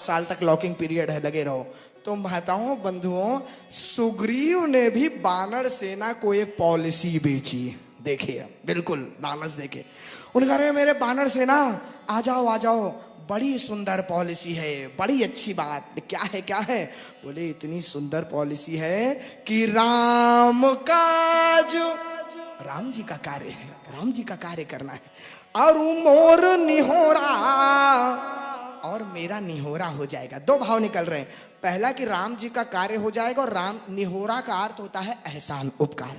साल तक locking period है, लगे रहो। तो माताओं बंधुओं, सुग्रीव ने भी बानर सेना को एक पॉलिसी बेची। देखिए, बिल्कुल लालच देके उनका, अरे मेरे बानर सेना आ जाओ आ जाओ, बड़ी सुंदर पॉलिसी है, बड़ी अच्छी बात। क्या है क्या है? बोले इतनी सुंदर पॉलिसी है कि राम जी का कार्य है, राम जी का कार्य करना है, और मोर निहोरा और मेरा निहोरा हो जाएगा। दो भाव निकल रहे हैं, पहला कि राम जी का कार्य हो जाएगा, और राम निहोरा का अर्थ होता है एहसान, उपकार।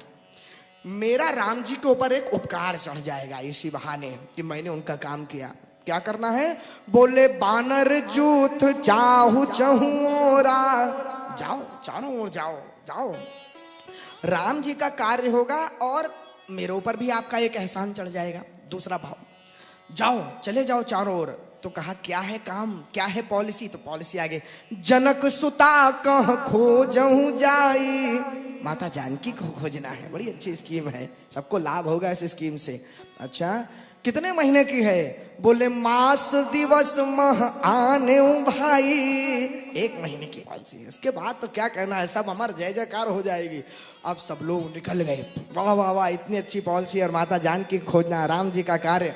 मेरा राम जी के ऊपर एक उपकार चढ़ जाएगा इसी बहाने कि मैंने उनका काम किया। क्या करना है? बोले बानर जूथ चाहू चहुरा, जाओ चारों ओर जाओ जाओ, राम जी का कार्य होगा और मेरे ऊपर भी आपका एक एहसान चढ़ जाएगा। दूसरा भाव, जाओ चले जाओ चारों ओर। तो कहा क्या है काम, क्या है पॉलिसी? तो पॉलिसी आगे, जनक सुता कह खोजहूं जाई, माता जानकी को खोजना है। बड़ी अच्छी स्कीम है, सबको लाभ होगा इस स्कीम से। अच्छा, कितने महीने की है? बोले मास दिवस मह आने भाई, 1 महीने की पॉलिसी। इसके बाद तो क्या कहना है, सब हमार जय जयकार हो जाएगी। अब सब लोग निकल गए, वाह वाह वाह, इतनी अच्छी पॉलिसी और माता जानकी को खोजना, राम जी का कार्य।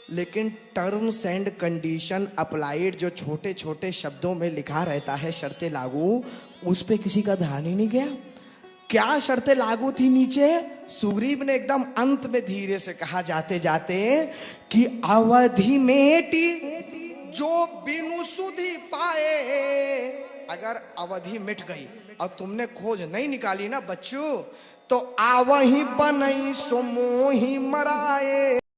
लेकिन टर्म्स एंड कंडीशन अप्लाइड जो छोटे छोटे शब्दों में लिखा रहता है, शर्तें लागू, उस पे किसी का ध्यान ही नहीं गया। क्या शर्तें लागू थी नीचे? सुग्रीव ने एकदम अंत में धीरे से कहा जाते जाते कि अवधि मेटी जो बिनु सुधि पाए। अगर अवधि मिट गई और तुमने खोज नहीं निकाली ना बच्चों, तो आवही बनई सो मोही मराए।